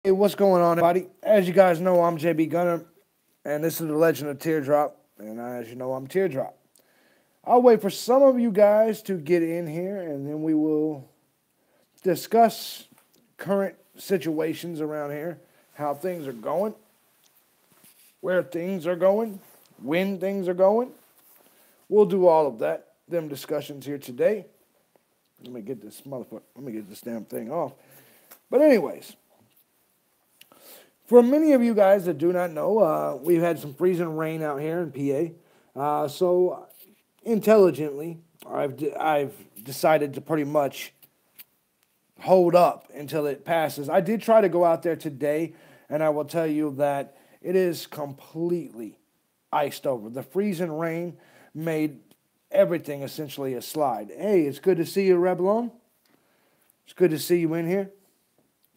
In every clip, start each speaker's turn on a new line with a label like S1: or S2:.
S1: Hey, what's going on, everybody? As you guys know, I'm JB Gunner, and this is the Legend of Teardrop. And as you know, I'm Teardrop. I'll wait for some of you guys to get in here, and then we will discuss current situations around here, how things are going, where things are going, when things are going. We'll do all of that, them discussions here today. Let me get this motherfucker, let me get this damn thing off. But anyways, for many of you guys that do not know, we've had some freezing rain out here in PA. So intelligently, I've decided to pretty much hold up until it passes. I did try to go out there today, and I will tell you that it is completely iced over. The freezing rain made everything essentially a slide. Hey, it's good to see you, Reblon. It's good to see you in here.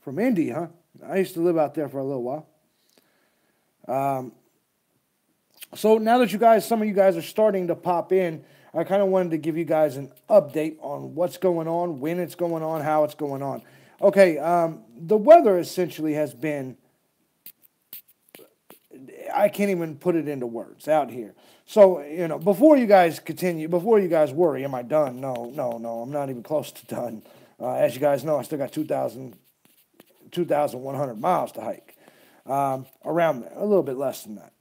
S1: From Indy, huh? I used to live out there for a little while. So now that some of you guys are starting to pop in, I kind of wanted to give you guys an update on what's going on, when it's going on, how it's going on. Okay, the weather essentially has been, I can't even put it into words out here. So, before you guys continue, before you guys worry, am I done? No, I'm not even close to done. As you guys know, I still got 2,100 miles to hike, around there, a little bit less than that.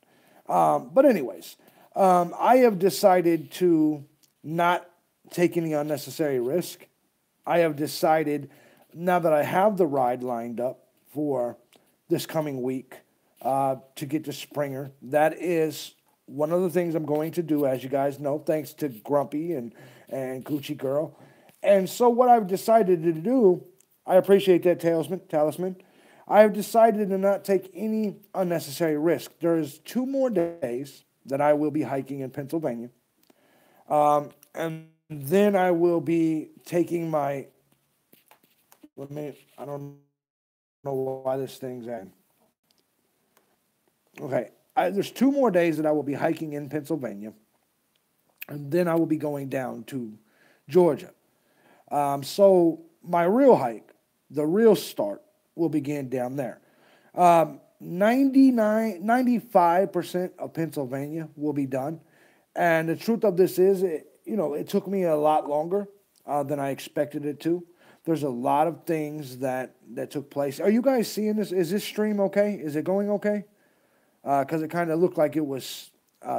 S1: But anyways, I have decided to not take any unnecessary risk. I have decided, now that I have the ride lined up for this coming week, to get to Springer. That is one of the things I'm going to do, as you guys know, thanks to Grumpy and Gucci Girl. And so what I've decided to do, I appreciate that, Talisman. I have decided to not take any unnecessary risk. There's 2 more days that I will be hiking in Pennsylvania. And then I will be taking my, I don't know why this thing's at. Okay, there's 2 more days that I will be hiking in Pennsylvania. And then I will be going down to Georgia. So my real hike, the real start, will begin down there. 95% of Pennsylvania will be done. And the truth of this is, it took me a lot longer than I expected it to. There's a lot of things that took place. Are you guys seeing this? Is this stream okay? Is it going okay? Because it kind of looked like it was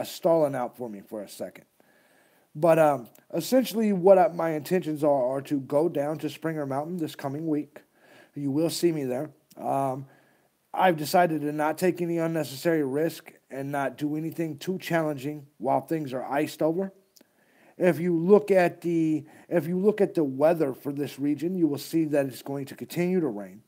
S1: stalling out for me for a second. But essentially what my intentions are to go down to Springer Mountain this coming week. You will see me there. I've decided to not take any unnecessary risk and not do anything too challenging while things are iced over. If you look at the weather for this region, you will see that it's going to continue to rain.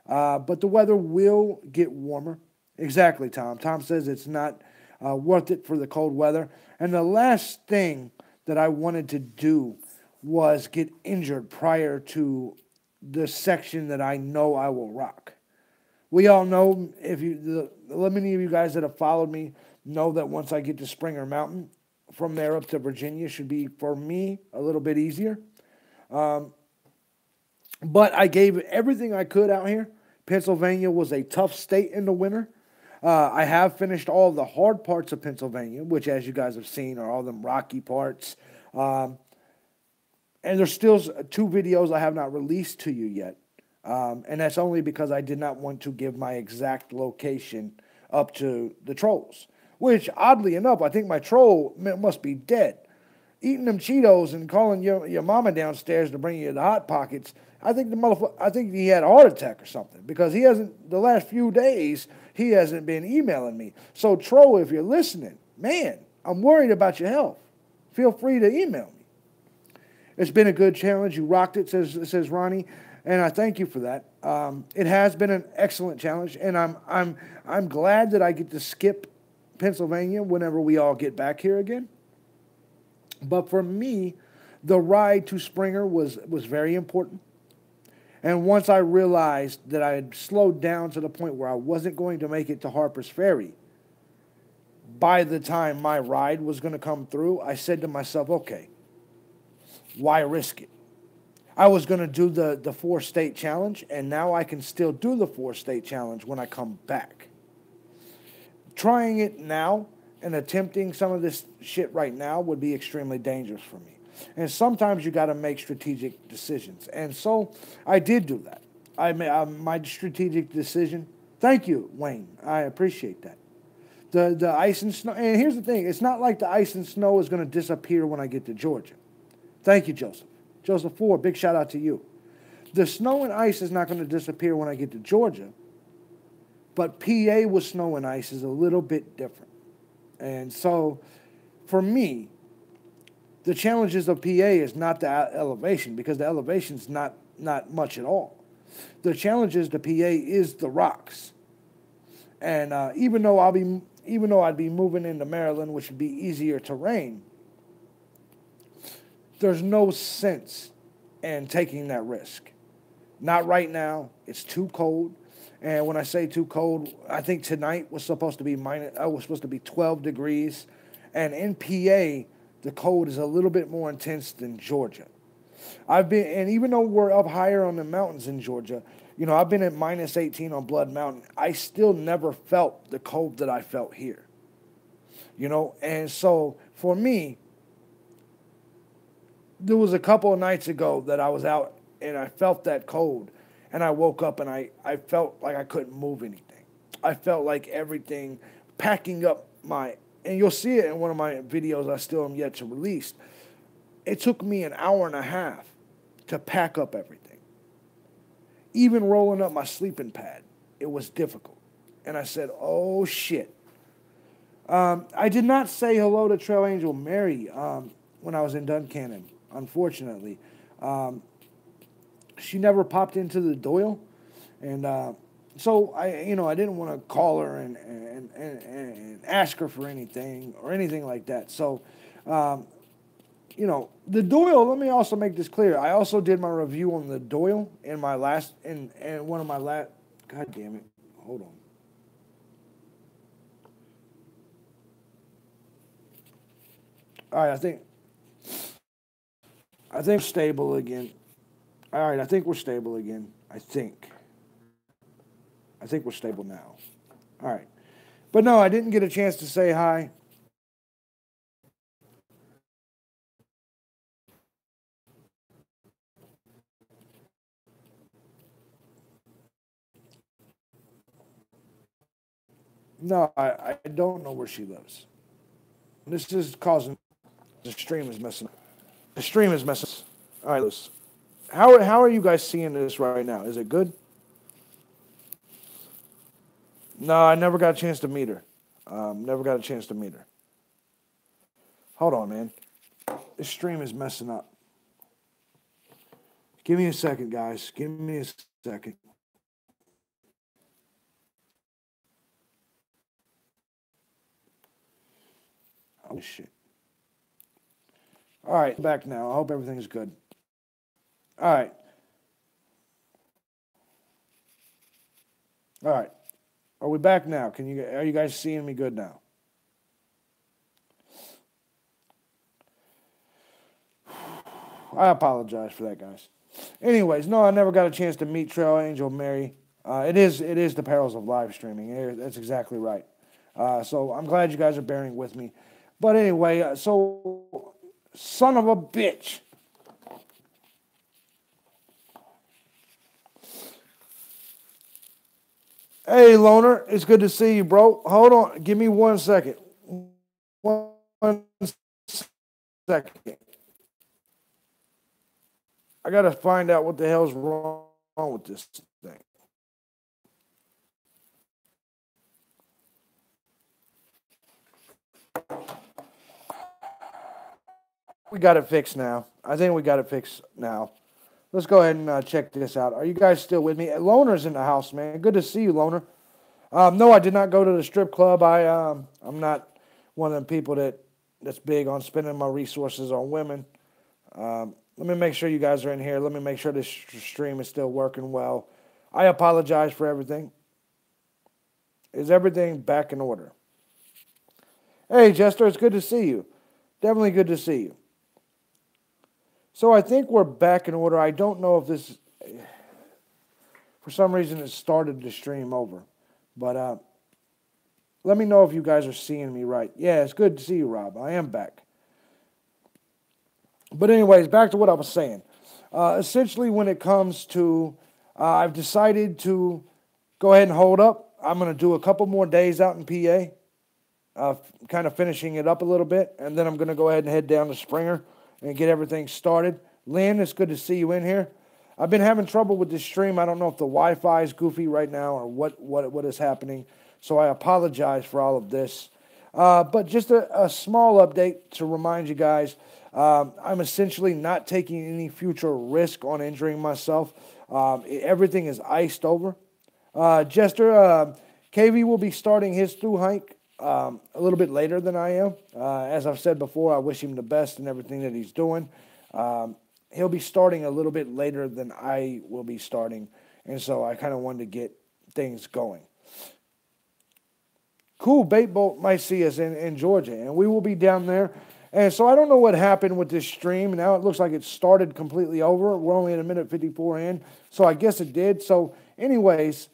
S1: But the weather will get warmer. Exactly, Tom. Tom says it's not worth it for the cold weather. And the last thing that I wanted to do was get injured prior to the section that I know I will rock. We all know, many of you guys that have followed me know that once I get to Springer Mountain, from there up to Virginia should be, for me, a little bit easier. But I gave everything I could out here. Pennsylvania was a tough state in the winter. I have finished all the hard parts of Pennsylvania, which, as you guys have seen, are all them rocky parts. And there's still 2 videos I have not released to you yet. And that's only because I did not want to give my exact location up to the trolls. Which, oddly enough, I think my troll must be dead. Eating them Cheetos and calling your mama downstairs to bring you the Hot Pockets. I think he had a heart attack or something, because the last few days, he hasn't been emailing me. So, troll, if you're listening, man, I'm worried about your health. Feel free to email me. It's been a good challenge. You rocked it, says Ronnie, and I thank you for that. It has been an excellent challenge, and I'm glad that I get to skip Pennsylvania whenever we all get back here again. But for me, the ride to Springer was very important. And once I realized that I had slowed down to the point where I wasn't going to make it to Harper's Ferry by the time my ride was going to come through, I said to myself, okay, why risk it? I was going to do the four-state challenge, and now I can still do the four-state challenge when I come back. Trying it now and attempting some of this shit right now would be extremely dangerous for me. And sometimes you got to make strategic decisions. And so I did do that. I made my strategic decision. Thank you, Wayne. I appreciate that. The ice and snow. And here's the thing. It's not like the ice and snow is going to disappear when I get to Georgia. Thank you, Joseph. Joseph Ford, big shout out to you. The snow and ice is not going to disappear when I get to Georgia. But PA with snow and ice is a little bit different. And so for me, the challenges of PA is not the elevation, because the elevation is not much at all. The challenges to PA is the rocks. And even though I'd be moving into Maryland, which would be easier terrain, there's no sense in taking that risk. Not right now. It's too cold. And when I say too cold, I think tonight was supposed to be 12 degrees. And in PA, the cold is a little bit more intense than Georgia. And even though we're up higher on the mountains in Georgia, you know, I've been at minus 18 on Blood Mountain. I still never felt the cold that I felt here. You know, and so for me, there was a couple of nights ago that I was out and I felt that cold. And I woke up and I felt like I couldn't move anything. I felt like everything packing up and you'll see it in one of my videos I still am yet to release. It took me an hour and a half to pack up everything. Even rolling up my sleeping pad, it was difficult. And I said, oh, shit. I did not say hello to Trail Angel Mary when I was in Duncannon, unfortunately. She never popped into the Doyle. And so I didn't want to call her and ask her for anything or anything like that. So, the Doyle, let me also make this clear. I also did my review on the Doyle in my last, in one of my last, God damn it, hold on. All right, I think we're stable again. All right, I think we're stable again. I think we're stable now. All right. But no, I didn't get a chance to say hi. No, I don't know where she lives. This is causing, the stream is messing up. The stream is messing up. All right, listen. How are you guys seeing this right now? Is it good? No, I never got a chance to meet her. Never got a chance to meet her. Hold on, man. This stream is messing up. Give me a second, guys. Give me a second. Oh, shit. All right, back now. I hope everything is good. All right. All right. Are we back now? Are you guys seeing me good now? I apologize for that, guys. Anyways, no, I never got a chance to meet Trail Angel Mary. It is the perils of live streaming. That's exactly right. So I'm glad you guys are bearing with me. But anyway, so son of a bitch. Hey, Loner, it's good to see you, bro. Hold on. Give me 1 second. 1 second. I got to find out what the hell's wrong with this thing. We got it fixed now. I think we got it fixed now. Let's go ahead and check this out. Are you guys still with me? Loner's in the house, man. Good to see you, Loner. No, I did not go to the strip club. I'm not one of them people that's big on spending my resources on women. Let me make sure you guys are in here. Let me make sure this stream is still working well. I apologize for everything. Is everything back in order? Hey, Jester, it's good to see you. Definitely good to see you. So I think we're back in order. I don't know if this, for some reason, it started the stream over. But let me know if you guys are seeing me right. Yeah, it's good to see you, Rob. I am back. But anyways, back to what I was saying. Essentially, when it comes to, I've decided to go ahead and hold up. I'm going to do a couple more days out in PA, kind of finishing it up a little bit, and then I'm going to go ahead and head down to Springer and get everything started. Lynn, it's good to see you in here. I've been having trouble with this stream. I don't know if the Wi-Fi is goofy right now or what is happening, so I apologize for all of this. But just a small update to remind you guys, I'm essentially not taking any future risk on injuring myself. Everything is iced over. Jester, KV will be starting his through hike a little bit later than I am. As I've said before, I wish him the best in everything that he's doing. He'll be starting a little bit later than I will be starting, and so I kind of wanted to get things going. Cool, Bait Boat might see us in Georgia, and we will be down there. And so I don't know what happened with this stream. Now it looks like it started completely over. We're only at 1:54 in, so I guess it did. So anyways,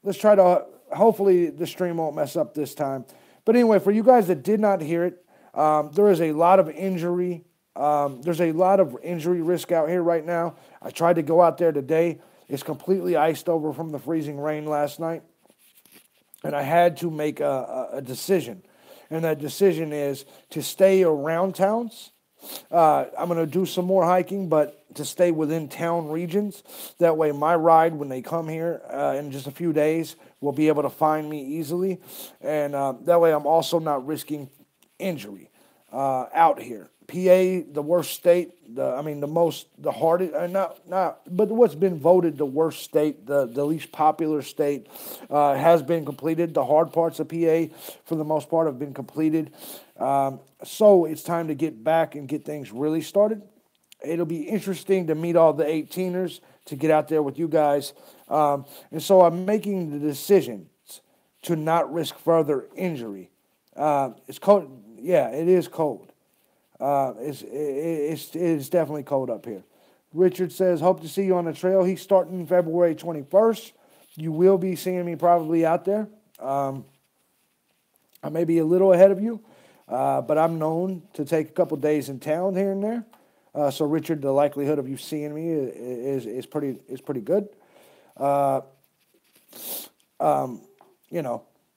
S1: let's try to, hopefully the stream won't mess up this time. But anyway, for you guys that did not hear it, there is a lot of injury. There's a lot of injury risk out here right now. I tried to go out there today. It's completely iced over from the freezing rain last night. And I had to make a decision. And that decision is to stay around towns. I'm going to do some more hiking, but to stay within town regions. That way my ride, when they come here in just a few days, will be able to find me easily. And that way I'm also not risking injury out here. PA, the worst state, but what's been voted the worst state, the least popular state, has been completed. The hard parts of PA, for the most part, have been completed. So it's time to get back and get things really started. It'll be interesting to meet all the 18ers, to get out there with you guys. And so I'm making the decision to not risk further injury. It's cold. Yeah, it is cold. It's definitely cold up here. Richard says, hope to see you on the trail. He's starting February 21st. You will be seeing me probably out there. I may be a little ahead of you, but I'm known to take a couple days in town here and there. So Richard, the likelihood of you seeing me is pretty good.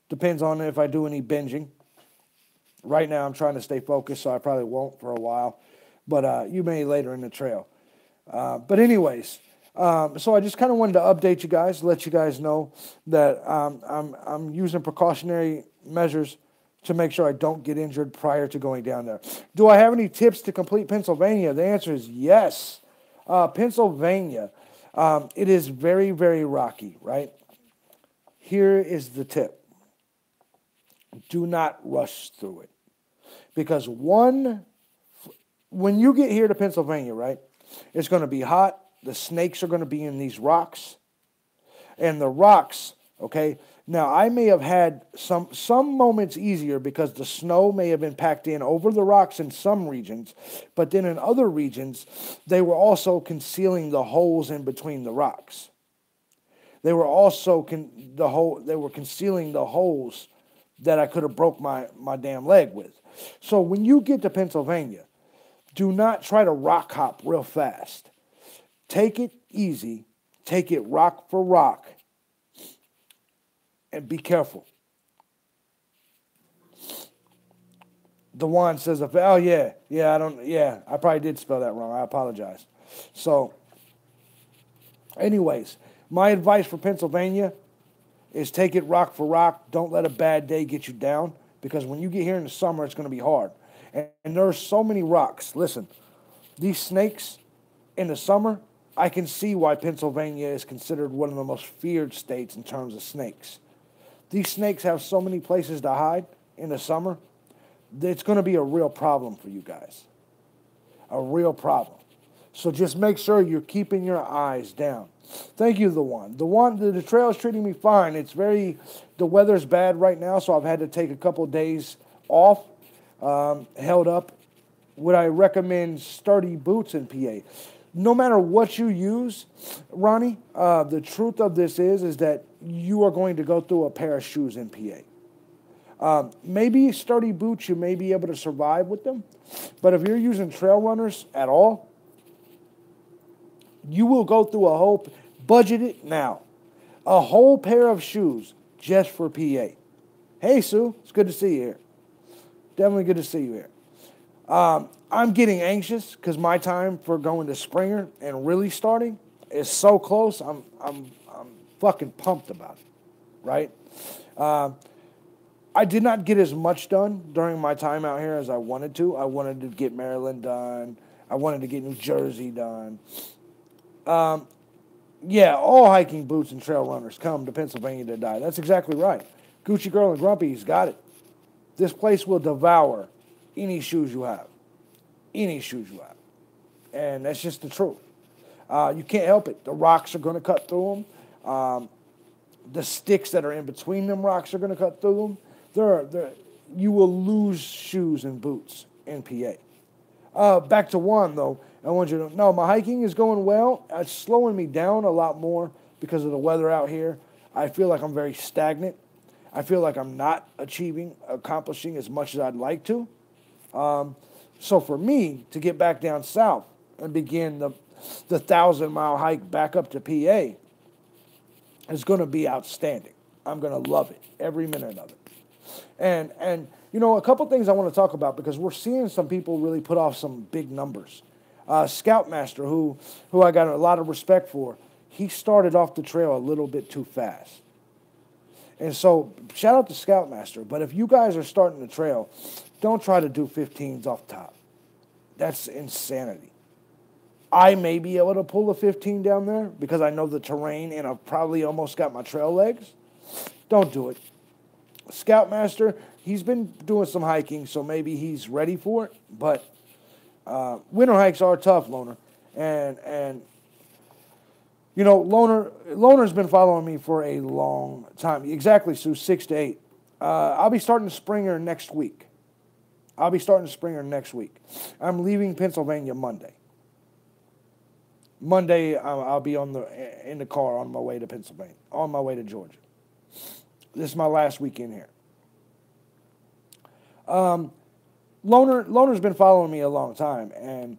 S1: Depends on if I do any binging. Right now, I'm trying to stay focused, so I probably won't for a while. But you may later in the trail. But anyways, so I just kind of wanted to update you guys, let you guys know that I'm using precautionary measures to make sure I don't get injured prior to going down there. Do I have any tips to complete Pennsylvania? The answer is yes. Pennsylvania, it is very, very rocky, right? Here is the tip. Do not rush through it. Because when you get here to Pennsylvania, right, it's going to be hot. The snakes are going to be in these rocks. And the rocks, okay, now I may have had some moments easier because the snow may have been packed in over the rocks in some regions. But then in other regions, they were also concealing the holes in between the rocks. They were also concealing the holes that I could have broke my damn leg with. So when you get to Pennsylvania, do not try to rock hop real fast. Take it easy. Take it rock for rock. And be careful. Dewan says, I probably did spell that wrong. I apologize. So, anyways, my advice for Pennsylvania is take it rock for rock. Don't let a bad day get you down, because when you get here in the summer, it's going to be hard. And there are so many rocks. Listen, these snakes in the summer, I can see why Pennsylvania is considered one of the most feared states in terms of snakes. These snakes have so many places to hide in the summer. It's going to be a real problem for you guys. A real problem. So just make sure you're keeping your eyes down. Thank you, the trail is treating me fine. The weather's bad right now, so I've had to take a couple of days off, held up would I recommend sturdy boots in PA? No matter what you use, Ronnie, the truth of this is that you are going to go through a pair of shoes in PA. Maybe sturdy boots, you may be able to survive with them. But if you're using trail runners at all, you will go through budget it now, a whole pair of shoes just for PA. Hey, Sue, it's good to see you here. Definitely good to see you here. I'm getting anxious because my time for going to Springer and really starting is so close. I'm fucking pumped about it, right? I did not get as much done during my time out here as I wanted to. I wanted to get Maryland done. I wanted to get New Jersey done. Yeah, all hiking boots and trail runners come to Pennsylvania to die. That's exactly right. Gucci Girl and Grumpy's got it. This place will devour any shoes you have. Any shoes you have. And that's just the truth. You can't help it. The rocks are going to cut through them. The sticks that are in between them rocks are going to cut through them. You will lose shoes and boots in PA. Back to one, though. I want you to know my hiking is going well. It's slowing me down a lot more because of the weather out here. I feel like I'm very stagnant. I feel like I'm not accomplishing as much as I'd like to. So for me to get back down south and begin the 1,000-mile hike back up to PA is going to be outstanding. I'm going to love it, every minute of it. And you know, a couple things I want to talk about because we're seeing some people really put off some big numbers. Scoutmaster, who I got a lot of respect for, he started off the trail a little bit too fast. And so, shout out to Scoutmaster. But if you guys are starting the trail, don't try to do 15s off top. That's insanity. I may be able to pull a 15 down there because I know the terrain and I've probably almost got my trail legs. Don't do it. Scoutmaster, he's been doing some hiking, so maybe he's ready for it. But winter hikes are tough, Loner. And you know, Loner's been following me for a long time. Exactly, Sue, 6 to 8. I'll be starting Springer next week. I'm leaving Pennsylvania Monday. I'll be in the car on my way to Pennsylvania, on my way to Georgia. This is my last weekend here. Loner's been following me a long time, and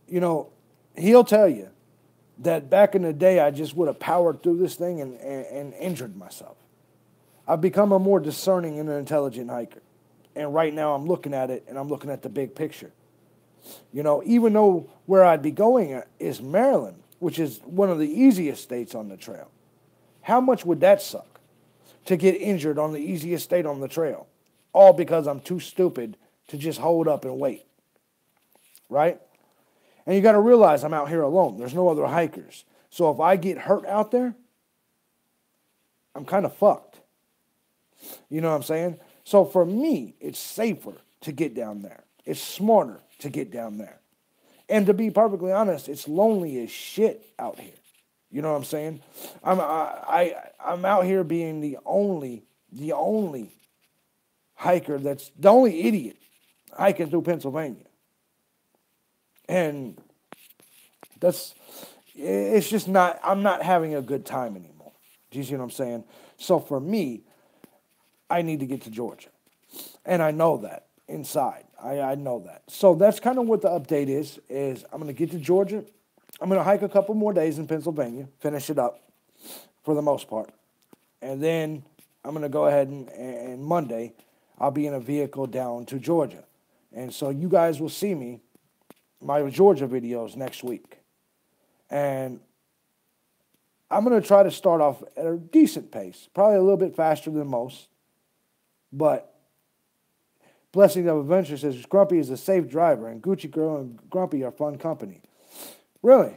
S1: you know, he'll tell you that back in the day I just would have powered through this thing and injured myself. I've become a more discerning and an intelligent hiker. And right now I'm looking at it and I'm looking at the big picture. You know, even though where I'd be going is Maryland, which is one of the easiest states on the trail, how much would that suck to get injured on the easiest state on the trail? All because I'm too stupid to just hold up and wait. Right? And you got to realize I'm out here alone. There's no other hikers. So if I get hurt out there, I'm kind of fucked. You know what I'm saying? So for me, it's safer to get down there. It's smarter to get down there. And to be perfectly honest, it's lonely as shit out here. You know what I'm saying? I'm out here being the only hiker the only idiot hiking through Pennsylvania. And it's just not, I'm not having a good time anymore. Do you see what I'm saying? So for me, I need to get to Georgia. And I know that inside. I know that. So that's kind of what the update is I'm going to get to Georgia. I'm going to hike a couple more days in Pennsylvania, finish it up for the most part. And then I'm going to go ahead and Monday, I'll be in a vehicle down to Georgia. And so you guys will see me, my Georgia videos next week. And I'm going to try to start off at a decent pace, probably a little bit faster than most. But Blessing of Adventure says Grumpy is a safe driver, and Gucci Girl and Grumpy are fun company. Really?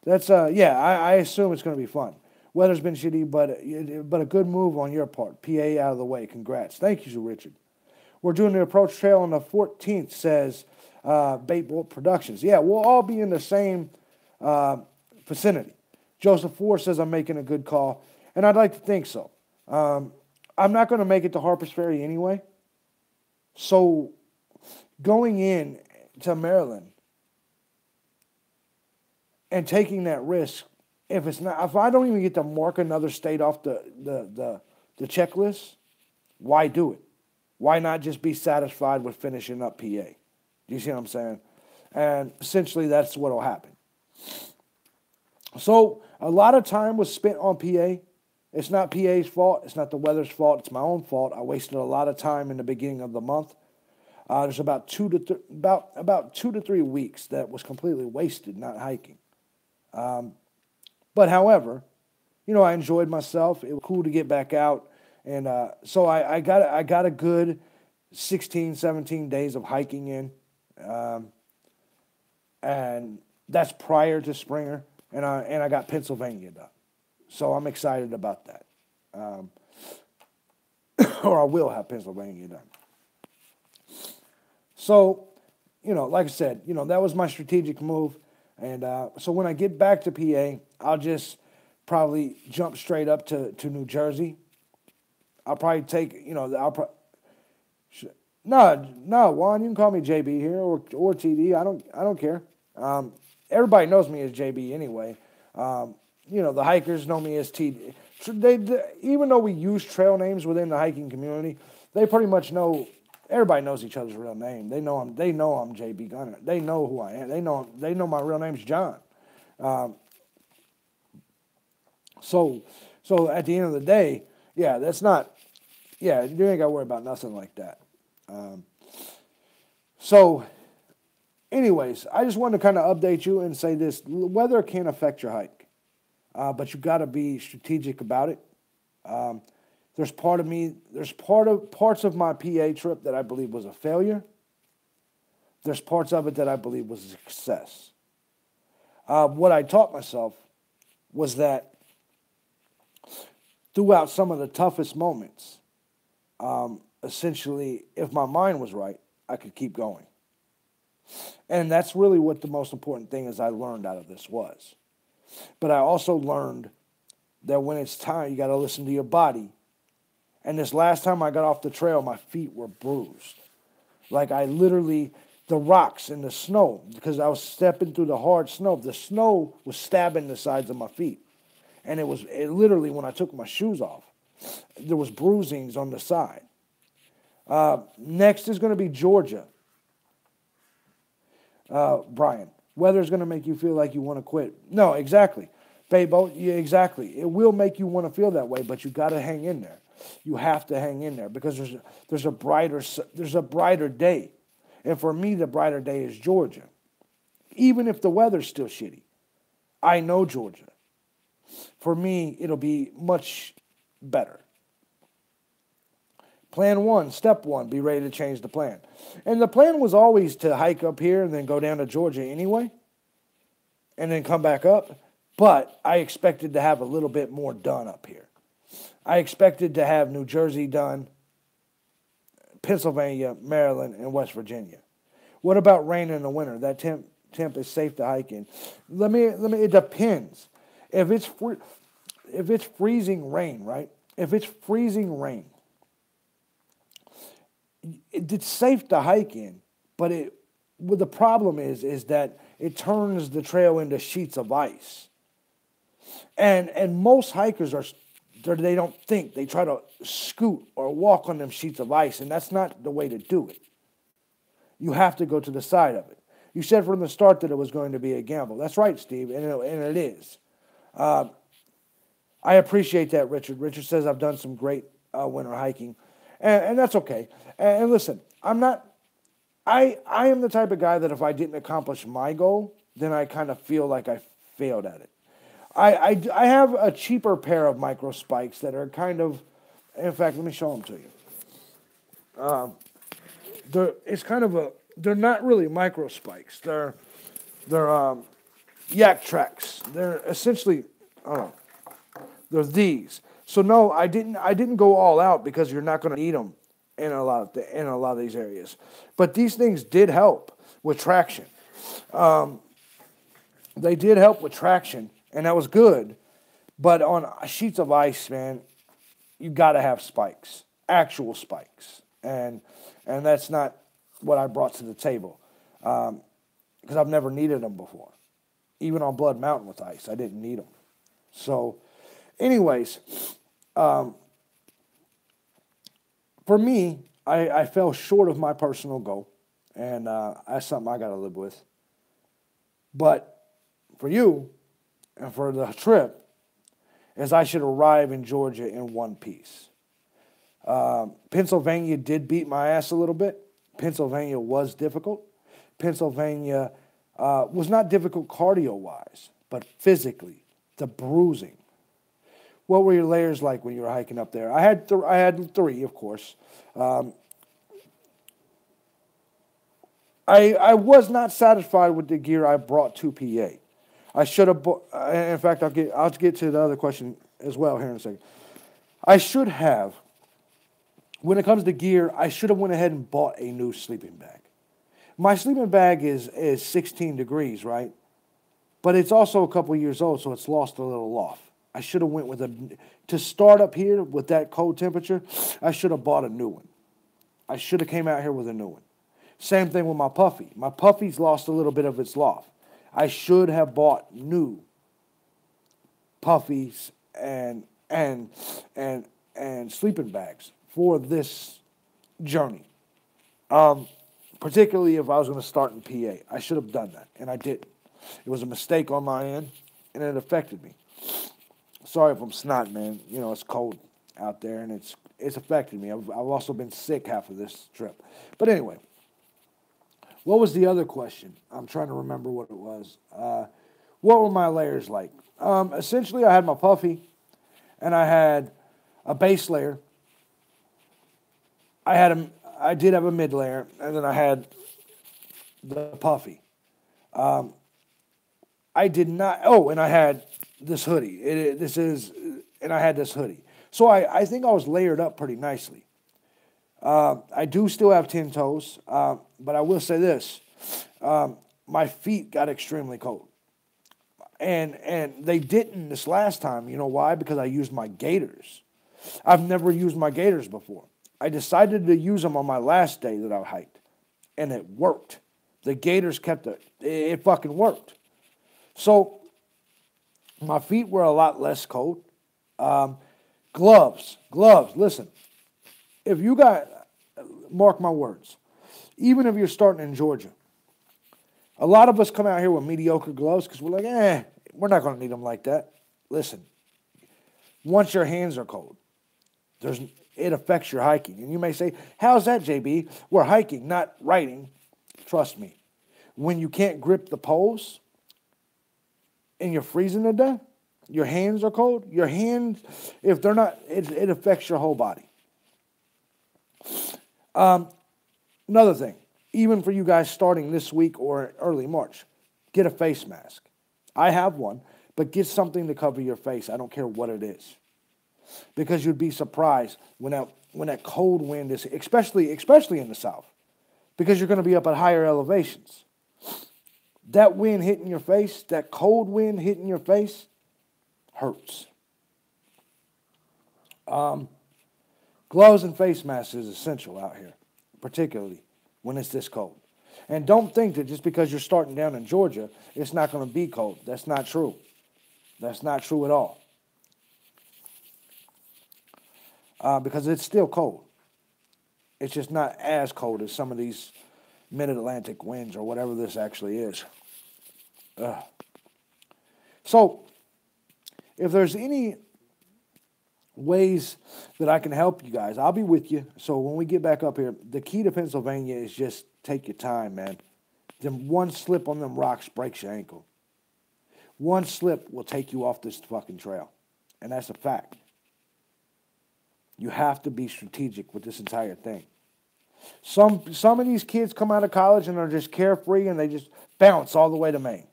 S1: That's yeah. I assume it's going to be fun. Weather's been shitty, but a good move on your part. PA out of the way. Congrats. Thank you, Richard. We're doing the approach trail on the 14th. Says Bait Bolt Productions. Yeah, we'll all be in the same vicinity. Joseph Ford says I'm making a good call, and I'd like to think so. I'm not going to make it to Harper's Ferry anyway. So going in to Maryland and taking that risk, if I don't even get to mark another state off the checklist, why do it? Why not just be satisfied with finishing up PA? Do you see what I'm saying? And essentially that's what will happen. So a lot of time was spent on PA. It's not PA's fault. It's not the weather's fault. It's my own fault. I wasted a lot of time in the beginning of the month. There's about 2 to 3 weeks that was completely wasted not hiking. But however, I enjoyed myself. It was cool to get back out, and so I got a good 16, 17 days of hiking in, and that's prior to Springer, and I got Pennsylvania done. So I'm excited about that. Or I will have Pennsylvania done. So, like I said, that was my strategic move. And so when I get back to PA, I'll just probably jump straight up to New Jersey. I'll probably take, no, Juan, you can call me JB here or TD. I don't care. Everybody knows me as JB anyway. The hikers know me as TD. Even though we use trail names within the hiking community, they pretty much know. Everybody knows each other's real name. They know I'm JB Gunner. They know who I am. They know my real name's John. So at the end of the day, you ain't got to worry about nothing like that. So anyways, I just wanted to kind of update you and say this: weather can affect your hike, but you got to be strategic about it. There's parts of my PA trip that I believe was a failure. There's parts of it that I believe was a success. What I taught myself was that throughout some of the toughest moments, essentially, if my mind was right, I could keep going. And that's really what the most important thing is I learned out of this was. But I also learned that when it's time, you got to listen to your body. And this last time I got off the trail, my feet were bruised. Like the rocks and the snow, because I was stepping through the hard snow, the snow was stabbing the sides of my feet. And it literally, when I took my shoes off, there was bruisings on the side. Next is going to be Georgia. Brian, weather's going to make you feel like you want to quit. No, exactly. Fabo, yeah, exactly. It will make you want to feel that way, but you got to hang in there. You have to hang in there because there's a brighter day. And for me, the brighter day is Georgia. Even if the weather's still shitty, I know Georgia. For me, it'll be much better. Plan 1, step 1, be ready to change the plan. And the plan was always to hike up here and then go down to Georgia anyway, and then come back up. But I expected to have a little bit more done up here. I expected to have New Jersey done, Pennsylvania, Maryland, and West Virginia. What about rain in the winter? That temp is safe to hike in. It depends. If it's freezing rain, right? If it's freezing rain, it's safe to hike in, but what the problem is that it turns the trail into sheets of ice. And most hikers they don't think. They try to scoot or walk on them sheets of ice, and that's not the way to do it. You have to go to the side of it. You said from the start that it was going to be a gamble. That's right, Steve, and it is. I appreciate that, Richard. Richard says I've done some great winter hiking, and that's okay. And listen, I am the type of guy that if I didn't accomplish my goal, then I kind of feel like I failed at it. I have a cheaper pair of micro spikes that are kind of, in fact, let me show them to you. They're not really micro spikes. They're yak tracks. They're essentially, they're these. So no, I didn't go all out because you're not going to need them in a lot of these areas. But these things did help with traction. They did help with traction. And that was good. But on sheets of ice, man, you got to have spikes, actual spikes. And that's not what I brought to the table. because I've never needed them before. Even on Blood Mountain with ice, I didn't need them. So, anyways, for me, I fell short of my personal goal, and that's something I got to live with. But for you and for the trip, is I should arrive in Georgia in one piece. Pennsylvania did beat my ass a little bit. Pennsylvania was difficult. Pennsylvania was not difficult cardio-wise, but physically, the bruising. What were your layers like when you were hiking up there? I had three, of course. I was not satisfied with the gear I brought to PA. I should have. In fact, I'll get to the other question as well here in a second. I should have. When it comes to gear, I should have went ahead and bought a new sleeping bag. My sleeping bag is 16 degrees, right? But it's also a couple years old, so it's lost a little loft. I should have went with to start up here with that cold temperature, I should have bought a new one. I should have came out here with a new one. Same thing with my puffy. My puffy's lost a little bit of its loft. I should have bought new puffies and sleeping bags for this journey. Particularly if I was going to start in PA. I should have done that, and I didn't. It was a mistake on my end, and it affected me. Sorry if I'm snot, man. You know, it's cold out there, and it's affected me. I've also been sick half of this trip. But anyway, what was the other question? I'm trying to remember what it was. What were my layers like? Essentially, I had my puffy, and I had a base layer. I did have a mid layer, and then I had the puffy. I did not. Oh, and I had this hoodie. And I had this hoodie. So I think I was layered up pretty nicely. I do still have 10 toes, but I will say this: my feet got extremely cold, and they didn't this last time. You know why? Because I used my gaiters. I've never used my gaiters before. I decided to use them on my last day that I hiked, and it worked. The gaiters kept it fucking worked. So my feet were a lot less cold. Gloves. Listen, if you got, mark my words, even if you're starting in Georgia, a lot of us come out here with mediocre gloves because we're like, we're not going to need them like that. Listen, once your hands are cold, it affects your hiking. And you may say, how's that, JB? We're hiking, not riding. Trust me. When you can't grip the poles and you're freezing to death, your hands are cold. Your hands, if they're not, it affects your whole body. Another thing, even for you guys starting this week or early March, get a face mask. I have one, but get something to cover your face. I don't care what it is. Because you'd be surprised when that cold wind is, especially in the south, because you're going to be up at higher elevations. That wind hitting your face, that cold wind hitting your face, hurts. Gloves and face masks is essential out here, particularly when it's this cold. And don't think that just because you're starting down in Georgia, it's not going to be cold. That's not true. That's not true at all. Because it's still cold. It's just not as cold as some of these mid-Atlantic winds or whatever this actually is. So, if there's any ways that I can help you guys, I'll be with you. So when we get back up here, the key to Pennsylvania is just take your time, man. Then one slip on them rocks breaks your ankle. One slip will take you off this fucking trail. And that's a fact. You have to be strategic with this entire thing. Some of these kids come out of college and are just carefree and they just bounce all the way to Maine.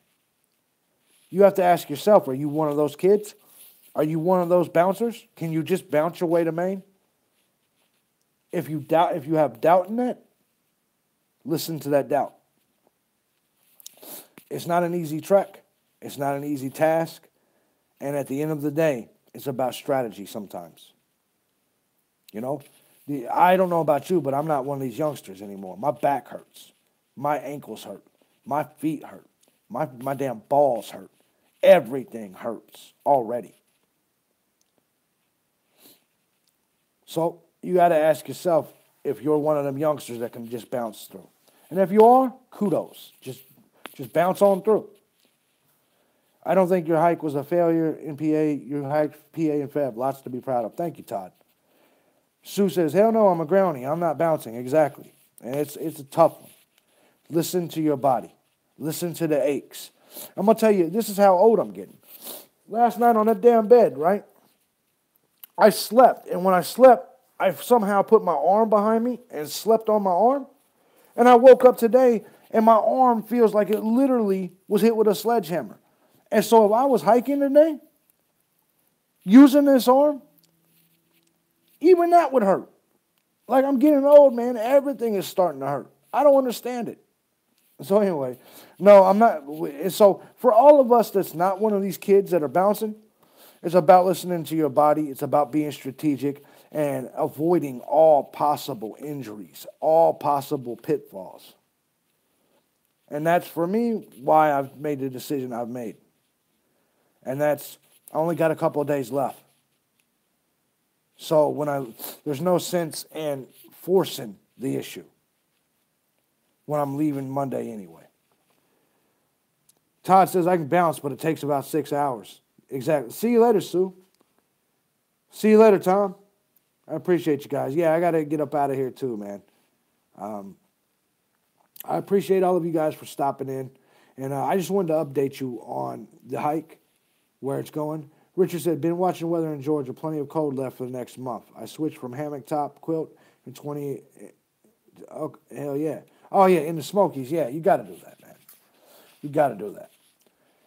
S1: You have to ask yourself, are you one of those kids? Are you one of those bouncers? Can you just bounce your way to Maine? If you have doubt in that, listen to that doubt. It's not an easy trek. It's not an easy task. And at the end of the day, it's about strategy sometimes. You know, I don't know about you, but I'm not one of these youngsters anymore. My back hurts. My ankles hurt. My feet hurt. My damn balls hurt. Everything hurts already. So you got to ask yourself if you're one of them youngsters that can just bounce through. And if you are, kudos. Just bounce on through. I don't think your hike was a failure in PA. You hiked PA in Feb. Lots to be proud of. Thank you, Todd. Sue says, hell no, I'm a groundie. I'm not bouncing. Exactly. And it's a tough one. Listen to your body. Listen to the aches. I'm going to tell you, this is how old I'm getting. Last night on that damn bed, right? I slept. And when I slept, I somehow put my arm behind me and slept on my arm. And I woke up today, and my arm feels like it literally was hit with a sledgehammer. And so if I was hiking today, using this arm, even that would hurt. Like, I'm getting old, man. Everything is starting to hurt. I don't understand it. So anyway, no, I'm not. So for all of us that's not one of these kids that are bouncing, it's about listening to your body. It's about being strategic and avoiding all possible injuries, all possible pitfalls. And that's, for me, why I've made the decision I've made. And that's, I only got a couple of days left. So there's no sense in forcing the issue when I'm leaving Monday anyway. Todd says, I can bounce, but it takes about 6 hours. Exactly. See you later, Sue. See you later, Tom. I appreciate you guys. Yeah, I got to get up out of here too, man. I appreciate all of you guys for stopping in. And I just wanted to update you on the hike, where it's going. Richard said, been watching weather in Georgia. Plenty of cold left for the next month. I switched from hammock top quilt in 20. Oh, hell yeah. Oh, yeah, in the Smokies. Yeah, you got to do that, man. You got to do that.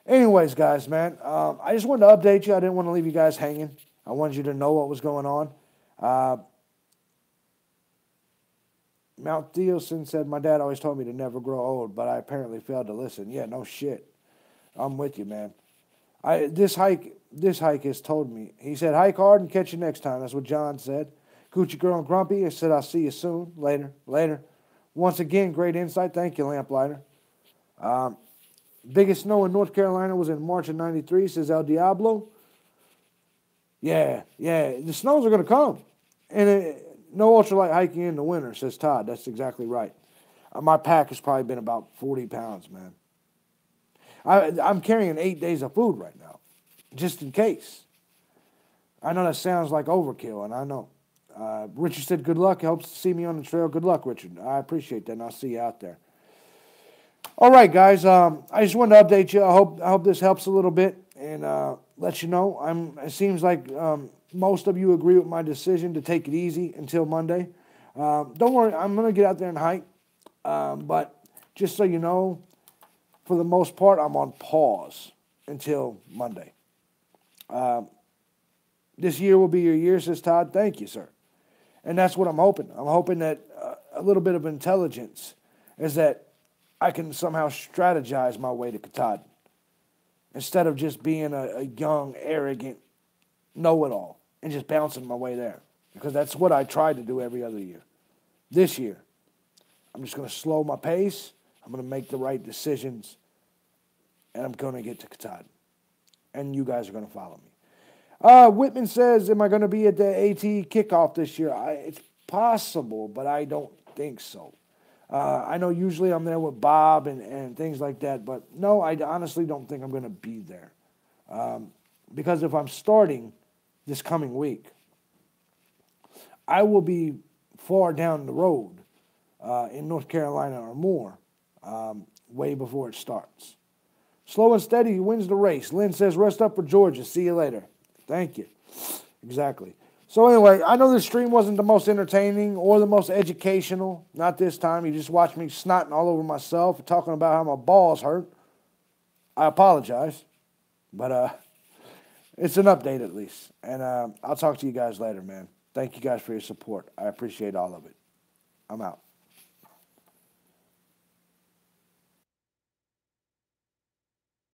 S1: Anyways, guys, man, I just wanted to update you. I didn't want to leave you guys hanging. I wanted you to know what was going on. Mount Theosin said, my dad always told me to never grow old, but I apparently failed to listen. Yeah, no shit. I'm with you, man. This hike has told me. He said, hike hard and catch you next time. That's what John said. Gucci Girl and Grumpy, I said, I'll see you soon. Later. Once again, great insight. Thank you, Lamplighter. Biggest snow in North Carolina was in March of 93, says El Diablo. Yeah, the snows are going to come. And no ultralight hiking in the winter, says Todd. That's exactly right. My pack has probably been about 40 pounds, man. I'm carrying 8 days of food right now, just in case. I know that sounds like overkill, and I know. Richard said, good luck. He hopes to see me on the trail. Good luck, Richard. I appreciate that, and I'll see you out there. All right, guys. I just wanted to update you. I hope this helps a little bit and let you know. It seems like most of you agree with my decision to take it easy until Monday. Don't worry. I'm going to get out there and hike. But just so you know, for the most part, I'm on pause until Monday. This year will be your year, says Todd. Thank you, sir. And that's what I'm hoping. I'm hoping that a little bit of intelligence is that I can somehow strategize my way to Katahdin instead of just being a young, arrogant know-it-all and just bouncing my way there. Because that's what I tried to do every other year. This year, I'm just going to slow my pace. I'm going to make the right decisions. And I'm going to get to Katahdin. And you guys are going to follow me. Whitman says, am I going to be at the AT kickoff this year? It's possible, but I don't think so. I know usually I'm there with Bob and things like that, but no, I honestly don't think I'm going to be there. Because if I'm starting this coming week, I will be far down the road in North Carolina or more way before it starts. Slow and steady wins the race. Lynn says, rest up for Georgia. See you later. Thank you. Exactly. So anyway, I know this stream wasn't the most entertaining or the most educational. Not this time. You just watched me snotting all over myself, talking about how my balls hurt. I apologize. But it's an update at least. And I'll talk to you guys later, man. Thank you guys for your support. I appreciate all of it. I'm out.